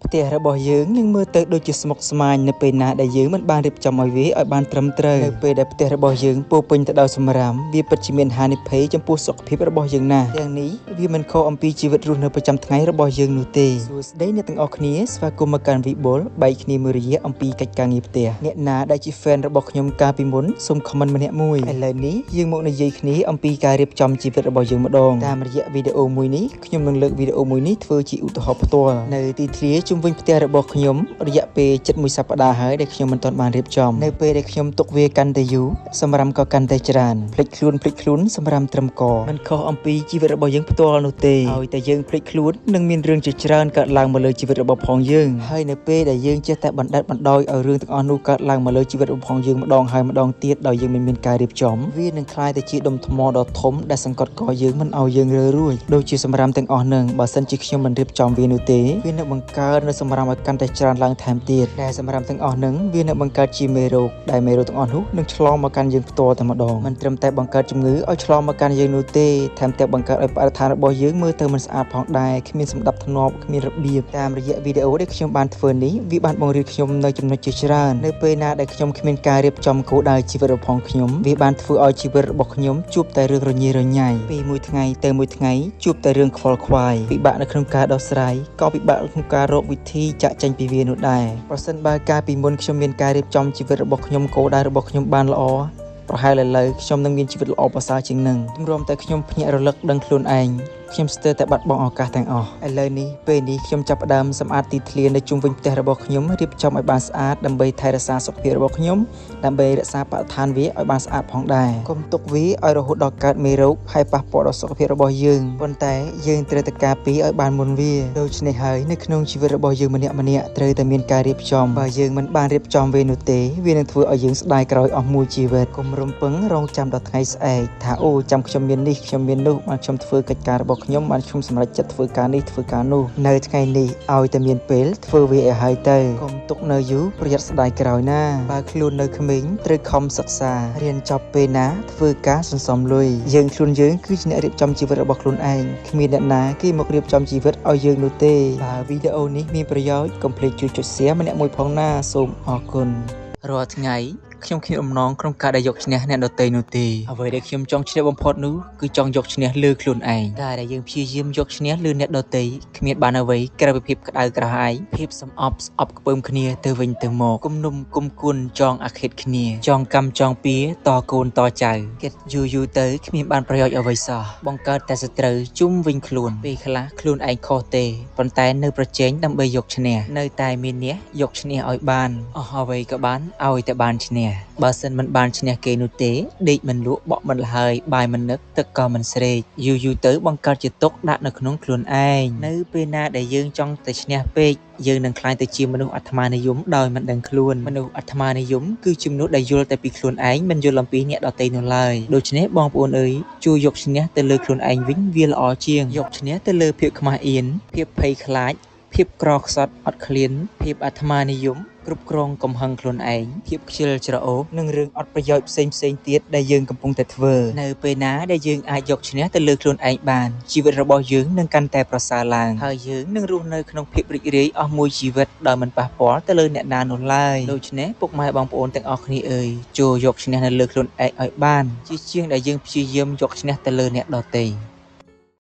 ផ្ទះរបស់យើងនឹងមើលទៅដូចជាស្មុគស្មាញនៅពេលណាដែលយើងមិនបានរៀបចំឲ្យវាឲ្យបានត្រឹមត្រូវនៅពេលដែលផ្ទះរបស់យើងពោពេញទៅដោយសម្រាមវាពិតជាមានហានិភ័យចំពោះសុខភាពរបស់យើងណាស់ទាំងនេះវាមិនខុសអំពីជីវិតរស់នៅប្រចាំថ្ងៃរបស់យើងនោះទេសួស្តីអ្នកទាំងអស់គ្នាស្វាគមន៍មកកាន់វិបុលបែកគ្នាមួយរយៈអំពីកិច្ចការងារផ្ទះអ្នកណាដែលជា fan របស់ខ្ញុំកាលពីមុនសូម comment ម្នាក់មួយឥឡូវនេះយើងមកនិយាយគ្នាអំពីការរៀបចំជីវិតរបស់យើងម្ដងតាមរយៈវីដេអូមួយនេះខ្ញុំនឹងលើកវីដេអូមួយនេះធ្វើជាឧទាហរណ៍ផ្ទាល់នៅទីធ្លាជុំវិញផ្ទះរបស់ខ្ញុំរយៈពេលជិត1សប្តាហ៍ហើយដែលខ្ញុំមិនទាន់បានរៀបចំនៅពេលដែលខ្ញុំទុកវាកាន់តែយូរសម្រាប់ក៏កាន់តែច្រើនភ្លេចខ្លួនសម្រាប់ត្រឹមកមិនខុសអំពីជីវិតរបស់យើងផ្ទាល់នោះទេឲ្យតែយើងភ្លេចខ្លួននឹងមានរឿងជាច្រើនកើតឡើងមកលើជីវិតរបស់ផងយើងហើយនៅពេលដែលយើងចេះតែបណ្ដេតបណ្ដោយឲ្យរឿងទាំងអស់នោះកើតឡើងមកលើជីវិតរបស់ផងយើងម្ដងហើយម្ដងទៀតដោយយើងមិនមានការរៀបចំវានឹងคล้ายទៅជាដុំថ្មដ៏ធំដែលសង្កត់កយើងមិនឲ្យយើងរើរួចដូចជាសម្រាប់ទាំងអស់នឹងបើសិនជាខ្ញុំមិនរៀបចំវានោះទេវានឹងបង្កើតនៅសម្រាប់ឲ្យកាន់តែច្រើនឡើងថែមទៀតដែលសម្រាប់ទាំងអស់នឹងវានឹងបង្កើតជាមេរោគដែលមេរោគទាំងអស់នោះនឹងឆ្លងមកកាន់យើងផ្ទាល់តែម្ដងមិនត្រឹមតែបង្កើតជំងឺឲ្យឆ្លងមកកាន់យើងនោះទេថែមទាំងបង្កើតឲ្យបរិស្ថានរបស់យើងមើលទៅមិនស្អាតផងដែរគ្មានសណ្ដាប់ធ្នាប់គ្មានរបៀបតាមរយៈវីដេអូដែលខ្ញុំបានធ្វើនេះវាបានបង្រៀនខ្ញុំនៅចំណុចជាច្រើននៅពេលណាដែលខ្ញុំគ្មានការរៀបចំគោលដៅជីវិតរបស់ខ្ញុំវាបានធ្វើឲ្យជីវិតរបស់ខ្ញុំជួបតែរឿងរញ៉េរញ៉ៃពីមួយថ្ងៃទៅមួយថ្ងៃជួបតែរឿងខ្វល់ខ្វាយពិបាកនៅក្នុងការដោះស្រាយក៏ពិបាកក្នុងការរកវិធីចាក់ចេញពីវានោះដែរប្រសិនបើកាលពីមុនខ្ញុំមានការរៀបចំជីវិតរបស់ខ្ញុំគោលដៅរបស់ខ្ញុំបានល្អប្រហែលឥឡូវខ្ញុំនឹងមានជីវិតល្អប្រសើរជាងនឹងទម្រាំតែខ្ញុំភ្ញាក់រលឹកដឹងខ្លួនឯងខ្ញុំស្ទើរតែបាត់បង់ឱកាសទាំងអស់ឥឡូវនេះពេលនេះខ្ញុំចាប់ផ្ដើមសម្អាតទីធ្លានៅជុំវិញផ្ទះរបស់ខ្ញុំរៀបចំឲ្យបានស្អាតដើម្បីថែរក្សាសុខភាពរបស់ខ្ញុំដើម្បីរក្សាបរិស្ថានវាឲ្យបានស្អាតផងដែរកុំទុកវាឲ្យរហូតដល់កើតមេរោគហើយប៉ះពាល់ដល់សុខភាពរបស់យើងប៉ុន្តែយើងត្រូវតែការពារឲ្យបានមុនវាដូច្នេះហើយនៅក្នុងជីវិតរបស់យើងម្នាក់ៗត្រូវតែមានការរៀបចំបើយើងមិនបានរៀបចំវានោះទេវានឹងធ្វើឲ្យយើងស្ដាយក្រោយអស់មួយជីវិតកុំរំពឹងរងចាំដល់ថ្ងៃស្អែកថាអូចាំខ្ញុំមាននេះខ្ញុំមាននោះបានខ្ញុំធ្វើកិច្ចការរបស់ខ្ញុំបានខ្ញុំសម្រេចចិត្តធ្វើការនេះធ្វើការនោះនៅថ្ងៃនេះឲ្យតែមានពេលធ្វើវាឲ្យហើយទៅកុំទុកនៅយូរប្រយ័ត្នស្ដាយក្រោយណាបើខ្លួននៅក្មេងត្រូវខំសិក្សារៀនចប់ពេលណាធ្វើការសន្សំលុយយើងខ្លួនយើងគឺជាអ្នករៀបចំជីវិតរបស់ខ្លួនឯងគ្មានអ្នកណាគេមករៀបចំជីវិតឲ្យយើងនោះទេបើវីដេអូនេះមានប្រយោជន៍កុំភ្លេចជួយចុច share ម្នាក់មួយផងណាសូមអរគុណរាល់ថ្ងៃខ្ញុំគ្មានអំណងក្នុងការដែលយកឈ្នះអ្នកដទៃនោះទេអ្វីដែលខ្ញុំចង់ឈ្នះបំផុតនោះគឺចង់យកឈ្នះលើខ្លួនឯងការដែលយើងព្យាយាមយកឈ្នះលើអ្នកដទៃគ្មានបានអ្វីក្រៅពីភាពក្តៅក្រហាយភាពសំអប់ស្អប់ខ្ពើមគ្នាទៅវិញទៅមកគុំនុំគុំគួនចងអាឃាតគ្នាចងកម្មចងពៀតកូនតចៅគិតយូរទៅគ្មានបានប្រយោជន៍អ្វីសោះបង្កើតតែសត្រូវជុំវិញខ្លួនពេលខ្លះខ្លួនឯងខុសទេប៉ុន្តែនៅប្រជែងដើម្បីយកឈ្នះនៅតែមានអ្នកយកឈ្នះឲ្យបានអស់អ្វីក៏បានឲ្យតែបានឈ្នះបើសិនមិនបានឈ្នះគេនោះទេដេកមិនលក់បក់មិនលហើយបាយមិននឹកទឹកក៏មិនស្រេកយូរទៅបង្កើតជាទុកដាក់នៅក្នុងខ្លួនឯងនៅពេលណាដែលយើងចង់តែឈ្នះពេកយើងនឹងក្លាយទៅជាមនុស្សអាត្មានិយមដោយមិនដឹងខ្លួនមនុស្សអាត្មានិយមគឺជាមនុស្សដែលយល់តែពីខ្លួនឯងមិនយល់អំពីអ្នកដទៃនោះឡើយដូច្នេះបងប្អូនអើយជួយយកឈ្នះទៅលើខ្លួនឯងវិញវាល្អជាងយកឈ្នះទៅលើភាពខ្មាស់អៀនភាពភ័យខ្លាចភាពក្រខ្សត់អត់ឃ្លានភាពអាត្មានិយមគ្រប់គ្រងកំហឹងខ្លួនឯងភាពខ្ជិលច្រអូសនិងរឿងអត់ប្រយោជន៍ផ្សេងទៀតដែលយើងកំពុងតែធ្វើនៅពេលណាដែលយើងអាចយកឈ្នះទៅលើខ្លួនឯងបានជីវិតរបស់យើងនឹងកាន់តែប្រសើរឡើងហើយយើងនឹងរស់នៅក្នុងភាពរីករាយអស់មួយជីវិតដោយមិនប៉ះពាល់ទៅលើអ្នកណានោះឡើយដូច្នេះពុកម៉ែបងប្អូនទាំងអស់គ្នាអើយចូលយកឈ្នះនៅលើខ្លួនឯងឲ្យបានជាជាងដែលយើងព្យាយាមយកឈ្នះទៅលើអ្នកដទៃ